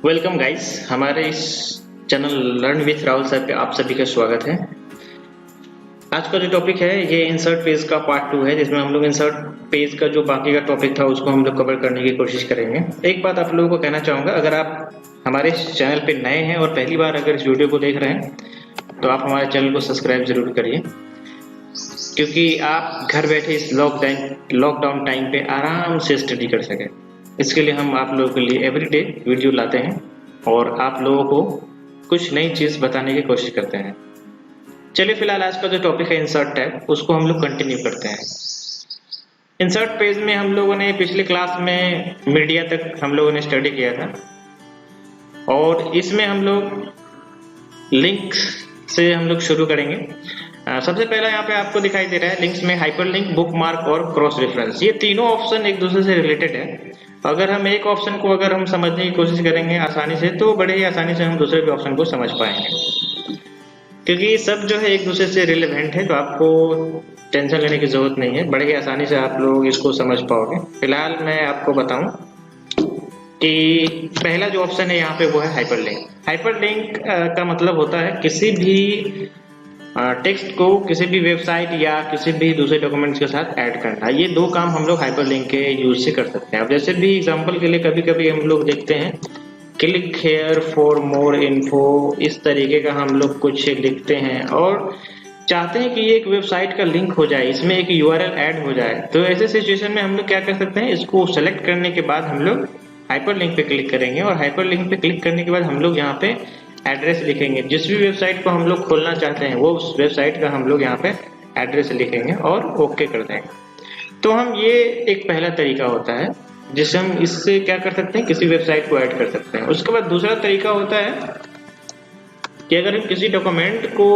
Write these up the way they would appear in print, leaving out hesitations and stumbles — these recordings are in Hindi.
वेलकम गाइस, हमारे इस channel learn with Rahul sir पे आप सभी का स्वागत है। आज का जो टॉपिक है ये इंसर्ट पेज का पार्ट 2 है, जिसमें हम लोग इंसर्ट पेज का जो बाकी का टॉपिक था उसको हम लोग कवर करने की कोशिश करेंगे। एक बात आप लोगों को कहना चाहूँगा, अगर आप हमारे इस चैनल पे नए हैं और पहली बार अगर इस वीडियो को देख रहे हैं तो आप हमारे चैनल को सब्सक्राइब जरूर करिए, क्योंकि आप घर बैठे इस लॉकडाउन टाइम पे आराम से स्टडी कर सकें। इसके लिए हम आप लोगों के लिए एवरीडे वीडियो लाते हैं और आप लोगों को कुछ नई चीज़ बताने की कोशिश करते हैं। चलिए फिलहाल आज का जो टॉपिक है इंसर्ट टैब, उसको हम लोग कंटिन्यू करते हैं। इंसर्ट पेज में हम लोगों ने पिछले क्लास में मीडिया तक हम लोगों ने स्टडी किया था और इसमें हम लोग लिंक से हम लोग शुरू करेंगे। सबसे पहला यहाँ पे आपको दिखाई दे रहा है लिंक्स में हाइपरलिंक, बुकमार्क और क्रॉस रेफरेंस। ये तीनों ऑप्शन एक दूसरे से रिलेटेड है। अगर हम एक ऑप्शन को अगर हम समझने की कोशिश करेंगे आसानी से, तो बड़े ही आसानी से हम दूसरे भी ऑप्शन को समझ पाएंगे, क्योंकि सब जो है एक दूसरे से रिलेवेंट है। तो आपको टेंशन लेने की जरूरत नहीं है, बड़े ही आसानी से आप लोग इसको समझ पाओगे। फिलहाल मैं आपको बताऊं कि पहला जो ऑप्शन है यहाँ पे वो है हाइपरलिंक। हाइपरलिंक का मतलब होता है किसी भी टेक्स्ट को किसी भी वेबसाइट या किसी भी दूसरे डॉक्यूमेंट्स के साथ ऐड करना। ये दो काम हम लोग हाइपरलिंक के यूज से कर सकते हैं। अब जैसे भी एग्जांपल के लिए कभी कभी हम लोग देखते हैं click here for more info, इस तरीके का हम लोग कुछ लिखते हैं और चाहते हैं कि ये एक वेबसाइट का लिंक हो जाए, इसमें एक यूआरएल ऐड हो जाए। तो ऐसे सिचुएशन में हम लोग क्या कर सकते हैं, इसको सेलेक्ट करने के बाद हम लोग हाइपरलिंक पे क्लिक करेंगे और हाइपरलिंक पे क्लिक करने के बाद हम लोग यहाँ पे एड्रेस लिखेंगे। जिस भी वेबसाइट को हम लोग खोलना चाहते हैं वो उस वेबसाइट का हम लोग यहाँ पे एड्रेस लिखेंगे और ओके कर देंगे। तो हम ये एक पहला तरीका होता है जिससे हम इससे क्या कर सकते हैं, किसी वेबसाइट को ऐड कर सकते हैं। उसके बाद दूसरा तरीका होता है कि अगर हम किसी डॉक्यूमेंट को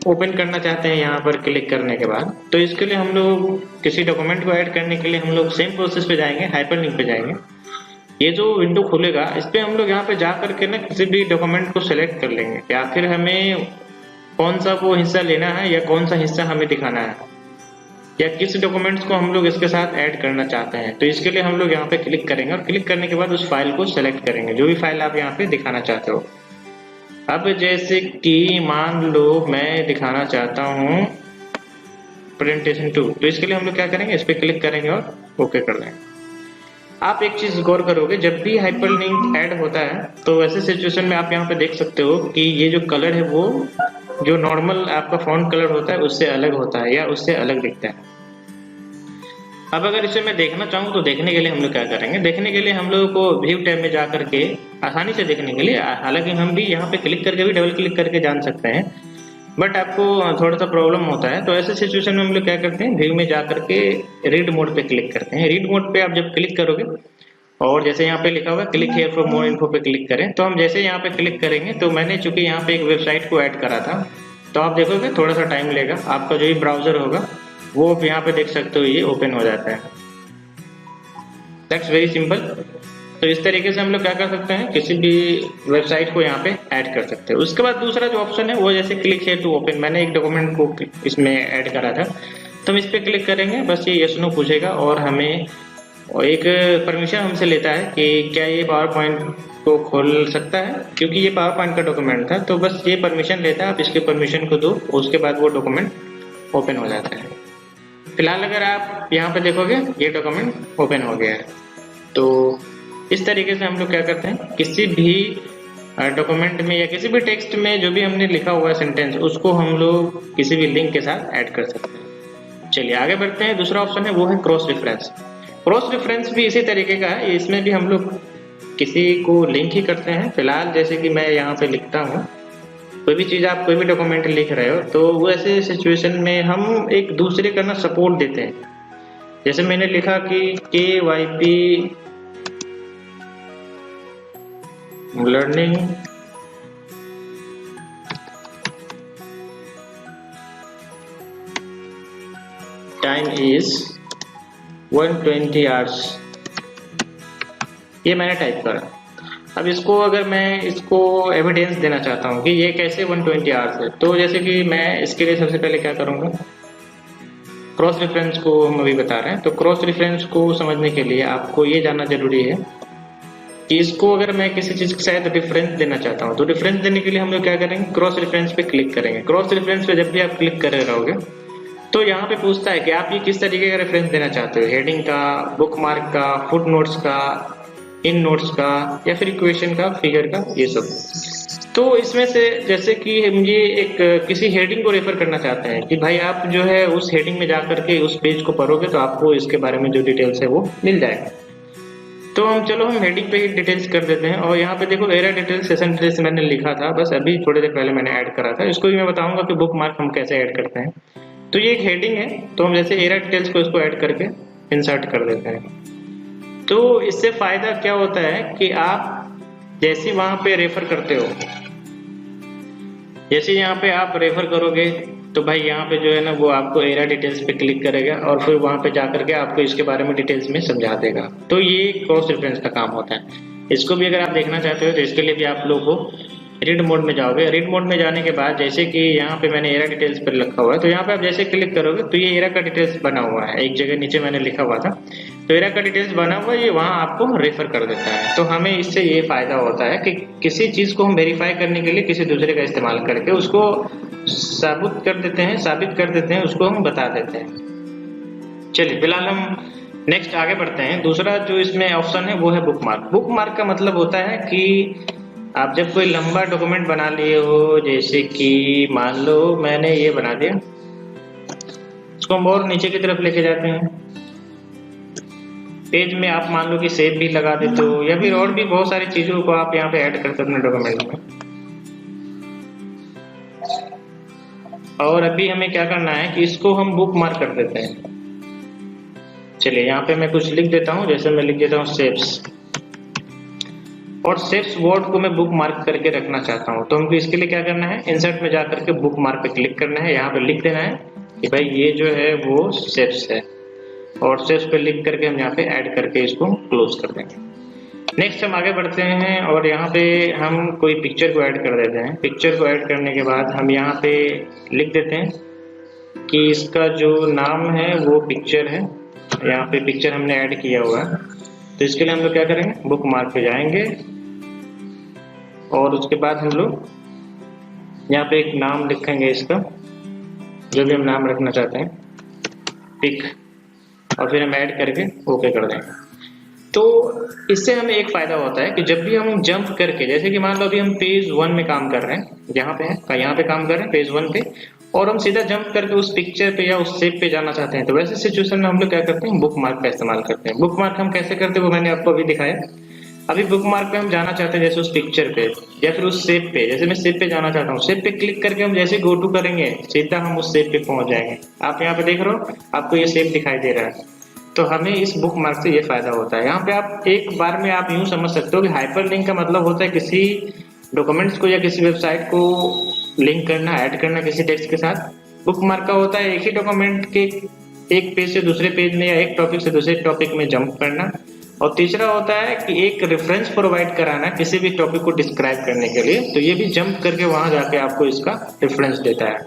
ओपन करना चाहते हैं यहाँ पर क्लिक करने के बाद, तो इसके लिए हम लोग किसी डॉक्यूमेंट को ऐड करने के लिए हम लोग सेम प्रोसेस पे जाएंगे, हाइपरलिंक पे जाएंगे। ये जो विंडो खुलेगा इस पे हम लोग यहाँ पे जा करके ना किसी भी डॉक्यूमेंट को सिलेक्ट कर लेंगे, या फिर हमें कौन सा वो हिस्सा लेना है या कौन सा हिस्सा हमें दिखाना है, या किस डॉक्यूमेंट्स को हम लोग इसके साथ ऐड करना चाहते हैं। तो इसके लिए हम लोग यहाँ पे क्लिक करेंगे और क्लिक करने के बाद उस फाइल को सिलेक्ट करेंगे, जो भी फाइल आप यहाँ पे दिखाना चाहते हो। अब जैसे कि मान लो मैं दिखाना चाहता हूँ प्रेजेंटेशन 2, तो इसके लिए हम लोग क्या करेंगे, इस पे क्लिक करेंगे और ओके कर देंगे। आप एक चीज गौर करोगे, जब भी हाइपरलिंक ऐड होता है तो ऐसे सिचुएशन में आप यहाँ पे देख सकते हो कि ये जो कलर है वो जो नॉर्मल आपका फॉन्ट कलर होता है उससे अलग होता है या उससे अलग दिखता है। अब अगर इसे मैं देखना चाहूँ तो देखने के लिए हम लोग क्या करेंगे, देखने के लिए हम लोगों को व्यू टैब में जा करके आसानी से देखने के लिए, हालांकि हम भी यहाँ पे क्लिक करके भी डबल क्लिक करके जान सकते हैं, बट आपको थोड़ा सा प्रॉब्लम होता है। तो ऐसे सिचुएशन में हम लोग क्या करते हैं, व्यू में जा करके रीड मोड पे क्लिक करते हैं। रीड मोड पे आप जब क्लिक करोगे और जैसे यहाँ पे लिखा हुआ है click here for more info पे क्लिक करें, तो हम जैसे यहाँ पे क्लिक करेंगे तो मैंने चूंकि यहाँ पे एक वेबसाइट को ऐड करा था, तो आप देखोगे थोड़ा सा टाइम लेगा, आपका जो भी ब्राउजर होगा वो यहाँ पे देख सकते हो ये ओपन हो जाता है। That's very simple. तो इस तरीके से हम लोग क्या कर सकते हैं, किसी भी वेबसाइट को यहाँ पे ऐड कर सकते हैं। उसके बाद दूसरा जो ऑप्शन है वो जैसे क्लिक हियर टू ओपन, मैंने एक डॉक्यूमेंट को इसमें ऐड करा था, तो हम इस पे क्लिक करेंगे, बस ये यस नो पूछेगा और हमें एक परमिशन हमसे लेता है कि क्या ये पावर पॉइंट को खोल सकता है, क्योंकि ये पावर पॉइंट का डॉक्यूमेंट था। तो बस ये परमिशन लेता है, आप इसके परमिशन को दो, उसके बाद वो डॉक्यूमेंट ओपन हो जाता है। फिलहाल अगर आप यहाँ पे देखोगे ये डॉक्यूमेंट ओपन हो गया है। तो इस तरीके से हम लोग क्या करते हैं, किसी भी डॉक्यूमेंट में या किसी भी टेक्स्ट में जो भी हमने लिखा हुआ है सेंटेंस, उसको हम लोग किसी भी लिंक के साथ ऐड कर सकते हैं। चलिए आगे बढ़ते हैं। दूसरा ऑप्शन है वो है क्रॉस रेफरेंस। क्रॉस रेफरेंस भी इसी तरीके का है, इसमें भी हम लोग किसी को लिंक ही करते हैं। फिलहाल जैसे कि मैं यहाँ पे लिखता हूँ, कोई भी चीज़ आप कोई भी डॉक्यूमेंट लिख रहे हो, तो वो ऐसे सिचुएशन में हम एक दूसरे का ना सपोर्ट देते हैं। जैसे मैंने लिखा कि KYP learning time is 120 hours, ये मैंने टाइप करा। अब इसको अगर मैं इसको एविडेंस देना चाहता हूँ कि ये कैसे 120 आवर्स है, तो जैसे कि मैं इसके लिए सबसे पहले क्या करूँगा, क्रॉस रेफरेंस को हम अभी बता रहे हैं। तो क्रॉस रेफरेंस को समझने के लिए आपको ये जानना जरूरी है कि इसको अगर मैं किसी चीज के साथ रेफरेंस देना चाहता हूँ, तो रेफरेंस देने के लिए हम लोग क्या करेंगे, क्रॉस रेफरेंस पे क्लिक करेंगे। क्रॉस रेफरेंस पे जब भी आप क्लिक कर रहे रहोगे तो यहाँ पे पूछता है कि आप ये किस तरीके का रेफरेंस देना चाहते हो, हेडिंग का, बुकमार्क का, फुट नोट्स का, इन नोट्स का, या फिर इक्वेशन का, फिगर का, ये सब। तो इसमें से जैसे कि हम ये एक किसी हेडिंग को रेफर करना चाहते हैं कि भाई आप जो है उस हेडिंग में जाकर के उस पेज को पढ़ोगे तो आपको इसके बारे में जो डिटेल्स है वो मिल जाएगा। तो हम हेडिंग पे ही डिटेल्स कर देते हैं। और यहाँ पे देखो एरा डिटेल्स, सेशन डिटेल्स मैंने लिखा था, बस अभी थोड़ी देर पहले मैंने ऐड करा था। इसको भी मैं बताऊंगा कि बुक मार्क हम कैसे ऐड करते हैं। तो ये एक हेडिंग है, तो हम जैसे एरा डिटेल्स को इसको ऐड करके इंसर्ट कर देते हैं। तो इससे फायदा क्या होता है कि आप जैसे वहां पे रेफर करते हो, जैसे यहाँ पे आप रेफर करोगे तो भाई यहाँ पे जो है ना वो आपको एरा डिटेल्स पे क्लिक करेगा और फिर वहां पे जाकर के आपको इसके बारे में डिटेल्स में समझा देगा। तो ये क्रॉस रेफरेंस का काम होता है। इसको भी अगर आप देखना चाहते हो तो इसके लिए भी आप लोग को रीड मोड में जाओगे। रीड मोड में जाने के बाद जैसे कि यहाँ पे मैंने एरा डिटेल्स पर रखा हुआ है, तो यहाँ पे आप जैसे क्लिक करोगे तो ये एरा का डिटेल्स बना हुआ है, एक जगह नीचे मैंने लिखा हुआ था, तो एरा का डिटेल्स बना हुआ है, ये वहाँ आपको रेफर कर देता है। तो हमें इससे ये फायदा होता है कि किसी चीज को हम वेरीफाई करने के लिए किसी दूसरे का इस्तेमाल करके उसको साबित कर देते हैं, उसको हम बता देते हैं। चलिए फिलहाल हम नेक्स्ट आगे बढ़ते हैं। दूसरा जो इसमें ऑप्शन है वो है बुकमार्क। बुकमार्क का मतलब होता है कि आप जब कोई लंबा डॉक्यूमेंट बना लिए हो, जैसे कि मान लो मैंने ये बना दिया, इसको हम और नीचे की तरफ लेके जाते हैं, पेज में आप मान लो कि सेव भी लगा देते हो, या फिर और भी बहुत सारी चीजों को आप यहाँ पे ऐड करते हो अपने डॉक्यूमेंट में। और अभी हमें क्या करना है कि इसको हम बुक मार्क कर देते हैं। चलिए यहाँ पे मैं कुछ लिख देता हूँ, जैसे मैं लिख देता हूँ सेव्स, और सेव्स वर्ड को मैं बुक मार्क करके रखना चाहता हूँ। तो हमको इसके लिए क्या करना है, इंसर्ट में जाकर के बुक मार्क पे क्लिक करना है, यहाँ पे लिख देना है कि भाई ये जो है वो सेव्स है, और सेव्स पे लिख करके हम यहाँ पे ऐड करके इसको क्लोज कर देंगे। नेक्स्ट हम आगे बढ़ते हैं और यहाँ पे हम कोई पिक्चर को ऐड कर देते हैं। पिक्चर को ऐड करने के बाद हम यहाँ पे लिख देते हैं कि इसका जो नाम है वो पिक्चर है। यहाँ पे पिक्चर हमने ऐड किया हुआ है, तो इसके लिए हम लोग क्या करेंगे, बुक मार्क पे जाएंगे और उसके बाद हम लोग यहाँ पे एक नाम लिखेंगे इसका, जो भी हम नाम रखना चाहते हैं, पिक, और फिर हम ऐड करके ओके कर देंगे। तो इससे हमें एक फायदा होता है कि जब भी हम जंप करके, जैसे कि मान लो अभी हम पेज 1 में काम कर रहे हैं, यहाँ पे काम कर रहे हैं पेज 1 पे, और हम सीधा जंप करके उस पिक्चर पे या उस शेप पे जाना चाहते हैं, तो वैसे सिचुएशन में हम लोग क्या करते हैं, बुक मार्क का इस्तेमाल करते हैं। बुक मार्क हम कैसे करते हैं वो मैंने आपको अभी दिखाया। अभी बुक मार्क पे हम जाना चाहते हैं जैसे उस पिक्चर पे या फिर उस शेप पे, जैसे मैं शेप पे जाना चाहता हूँ, शेप पे क्लिक करके हम जैसे गो टू करेंगे सीधा हम उस शेप पे पहुंच जाएंगे। आप यहाँ पे देख रहे हो, आपको ये शेप दिखाई दे रहा है। तो हमें इस बुक मार्क से ये फायदा होता है। यहाँ पे आप एक बार में आप यूं समझ सकते हो कि हाइपर लिंक का मतलब होता है किसी डॉक्यूमेंट्स को या किसी वेबसाइट को लिंक करना, ऐड करना किसी टेक्स्ट के साथ। बुक मार्क का होता है एक ही डॉक्यूमेंट के एक पेज से दूसरे पेज में या एक टॉपिक से दूसरे टॉपिक में जंप करना। और तीसरा होता है कि एक रेफरेंस प्रोवाइड कराना किसी भी टॉपिक को डिस्क्राइब करने के लिए, तो ये भी जंप करके वहां जाके आपको इसका रेफरेंस देता है।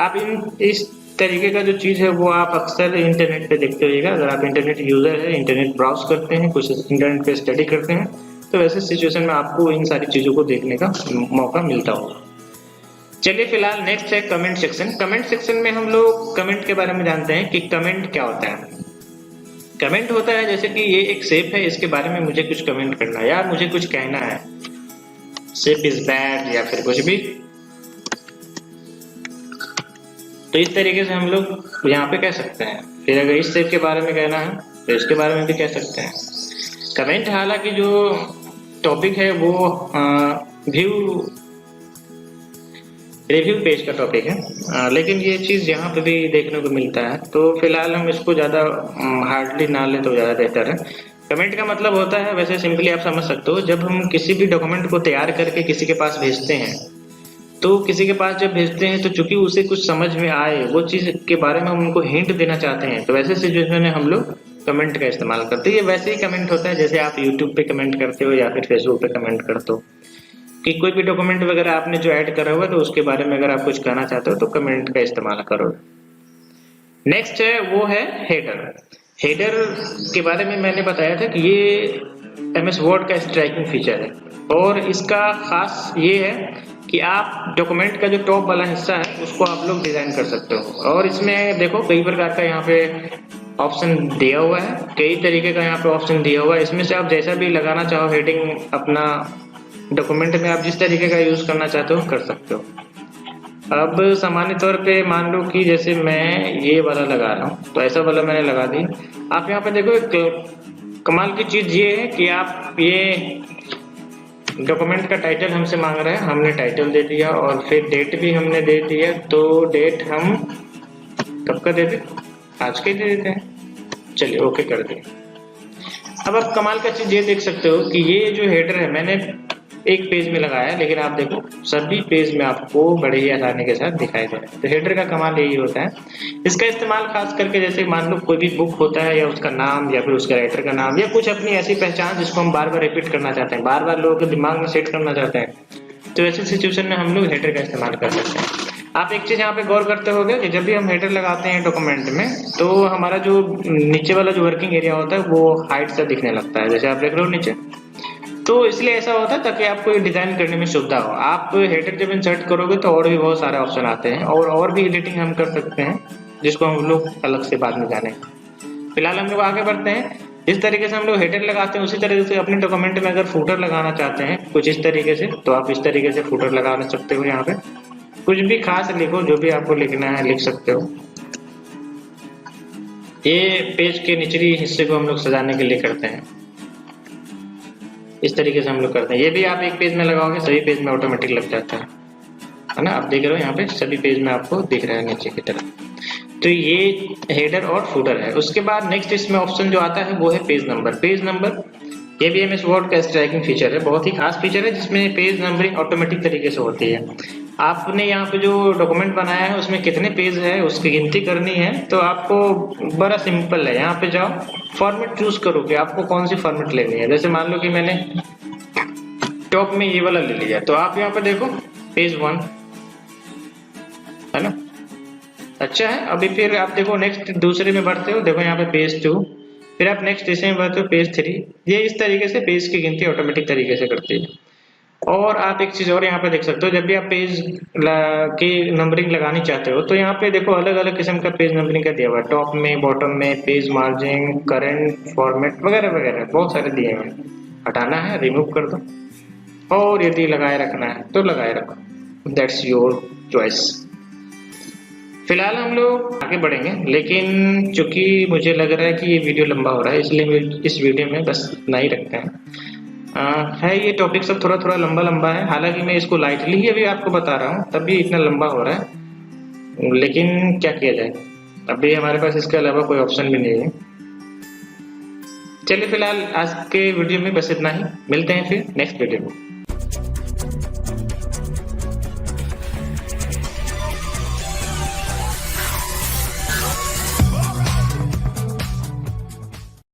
आप इस तरीके का जो चीज है वो आप अक्सर इंटरनेट पे देखते होइएगा। अगर आप इंटरनेट यूजर है, इंटरनेट ब्राउज करते हैं, कुछ इंटरनेट पे स्टडी करते हैं, तो ऐसे सिचुएशन में आपको इन सारी चीजों को देखने का मौका मिलता होगा। चलिए फिलहाल नेक्स्ट है कमेंट सेक्शन। कमेंट सेक्शन में हम लोग कमेंट के बारे में जानते हैं कि कमेंट क्या होता है। कमेंट होता है जैसे कि ये एक शेप है, इसके बारे में मुझे कुछ कमेंट करना है या मुझे कुछ कहना है, शेप इज बैड या फिर कुछ भी, तो इस तरीके से हम लोग यहाँ पे कह सकते हैं। फिर अगर इस शेप के बारे में कहना है तो इसके बारे में भी कह सकते हैं। कमेंट हालांकि जो टॉपिक है वो रिव्यू पेज का टॉपिक है, लेकिन ये चीज यहाँ पे भी देखने को मिलता है, तो फिलहाल हम इसको ज्यादा हार्डली ना ले तो ज्यादा बेहतर है। कमेंट का मतलब होता है, वैसे सिंपली आप समझ सकते हो, जब हम किसी भी डॉक्यूमेंट को तैयार करके किसी के पास भेजते हैं, तो किसी के पास जब भेजते हैं तो चूंकि उसे कुछ समझ में आए वो चीज के बारे में हम उनको हिंट देना चाहते हैं, तो वैसे सिचुएशन में हम लोग कमेंट का इस्तेमाल करते हैं। ये वैसे ही कमेंट होता है जैसे आप यूट्यूब पे कमेंट करते हो या फिर फेसबुक पे कमेंट करते हो, कि कोई भी डॉक्यूमेंट वगैरह आपने जो ऐड करा हुआ है तो उसके बारे में अगर आप कुछ कहना चाहते हो तो कमेंट का इस्तेमाल करो। नेक्स्ट है वो है हेडर। हेडर के बारे में मैंने बताया था कि ये MS वर्ड का स्ट्राइकिंग फीचर है और इसका खास ये है कि आप डॉक्यूमेंट का जो टॉप वाला हिस्सा है उसको आप लोग डिजाइन कर सकते हो। और इसमें देखो कई प्रकार का यहाँ पे ऑप्शन दिया हुआ है, कई तरीके का यहाँ पे ऑप्शन दिया हुआ है। इसमें से आप जैसा भी लगाना चाहो हेडिंग अपना डॉक्यूमेंट में, आप जिस तरीके का यूज करना चाहते हो कर सकते हो। अब सामान्य तौर पे मान लो कि जैसे मैं ये वाला लगा रहा हूँ, तो ऐसा वाला मैंने लगा दी। आप यहाँ पे देखो एक कमाल की चीज ये है कि आप ये डॉक्यूमेंट का टाइटल हमसे मांग रहा है, हमने टाइटल दे दिया और फिर डेट भी हमने दे दिया। तो डेट हम कब का दे दें, आज के दे देते हैं। चलिए ओके कर दें। अब आप कमाल का चीज ये देख सकते हो कि ये जो हेडर है मैंने एक पेज में लगाया, लेकिन आप देखो सभी पेज में आपको बड़े ही आसानी के साथ दिखाई दे रहा है। तो हेडर का कमाल यही होता है। इसका इस्तेमाल खास करके जैसे मान लो कोई भी बुक होता है या उसका नाम या फिर उसके राइटर का नाम या कुछ अपनी ऐसी पहचान जिसको हम बार बार रिपीट करना चाहते हैं, बार बार लोगों के दिमाग में सेट करना चाहते हैं, तो ऐसी सिचुएशन में हम लोग हेडर का इस्तेमाल कर सकते हैं। आप एक चीज यहाँ पे गौर करते होगे कि जब भी हम हेडर लगाते हैं डॉक्यूमेंट में, तो हमारा जो नीचे वाला जो वर्किंग एरिया होता है वो हाइट से दिखने लगता है, जैसे आप देख रहे हो नीचे। तो इसलिए ऐसा होता है ताकि आपको डिजाइन करने में सुविधा हो। आप हेडर जब इंसर्ट करोगे तो और भी बहुत सारे ऑप्शन आते हैं और भी एडिटिंग हम कर सकते हैं, जिसको हम लोग अलग से बाद में जाने। फिलहाल हम लोग आगे बढ़ते हैं। जिस तरीके से हम लोग हेडर लगाते हैं उसी तरीके से अपने डॉक्यूमेंट में अगर फूटर लगाना चाहते हैं कुछ इस तरीके से, तो आप इस तरीके से फूटर लगा सकते हो। यहाँ पे कुछ भी खास लिखो, जो भी आपको लिखना है लिख सकते हो। ये पेज के निचली हिस्से को हम लोग सजाने के लिए करते हैं, इस तरीके से हम लोग करते हैं। ये भी आप एक पेज में लगाओगे सभी पेज में ऑटोमेटिक लग जाता है ना। आप देख रहे हो यहाँ पे सभी पेज में आपको दिख रहा है नीचे की तरफ। तो ये हेडर और फूटर है। उसके बाद नेक्स्ट इसमें ऑप्शन जो आता है वो है पेज नंबर। पेज नंबर ये भी MS वर्ड का स्ट्राइकिंग फीचर है, बहुत ही खास फीचर है जिसमें पेज नंबरिंग ऑटोमेटिक तरीके से होती है। आपने यहाँ पे जो डॉक्यूमेंट बनाया है उसमें कितने पेज है उसकी गिनती करनी है, तो आपको बड़ा सिंपल है। यहाँ पे जाओ, फॉर्मेट चूज करो कि आपको कौन सी फॉर्मेट लेनी है। जैसे मान लो कि मैंने टॉप में ये वाला ले लिया, तो आप यहाँ पे देखो पेज 1 है ना, अच्छा है। अभी फिर आप देखो नेक्स्ट दूसरे में बढ़ते हो, देखो यहाँ पे पेज 2, फिर आप नेक्स्ट इसे में बढ़ते हो पेज 3। ये इस तरीके से पेज की गिनती ऑटोमेटिक तरीके से करती है। और आप एक चीज और यहाँ पे देख सकते हो, जब भी आप पेज की नंबरिंग लगानी चाहते हो तो यहाँ पे देखो अलग अलग किस्म का पेज नंबरिंग का दिया हुआ है, टॉप में, बॉटम में, पेज मार्जिन, करंट, फॉर्मेट वगैरह वगैरह बहुत सारे दिए हुए हैं। हटाना है रिमूव कर दो, और यदि लगाए रखना है तो लगाए रखो, दैट्स योर चॉइस। फिलहाल हम लोग आगे बढ़ेंगे, लेकिन चूंकि मुझे लग रहा है कि ये वीडियो लंबा हो रहा है, इसलिए इस वीडियो में बस इतना ही रखते हैं। है ये टॉपिक सब थोड़ा थोड़ा लंबा लंबा है, हालांकि मैं इसको लाइटली ही अभी आपको बता रहा हूँ, तब भी इतना लंबा हो रहा है, लेकिन क्या किया जाए, अभी हमारे पास इसके अलावा कोई ऑप्शन भी नहीं है। चलिए फिलहाल आज के वीडियो में बस इतना ही, मिलते हैं फिर नेक्स्ट वीडियो में।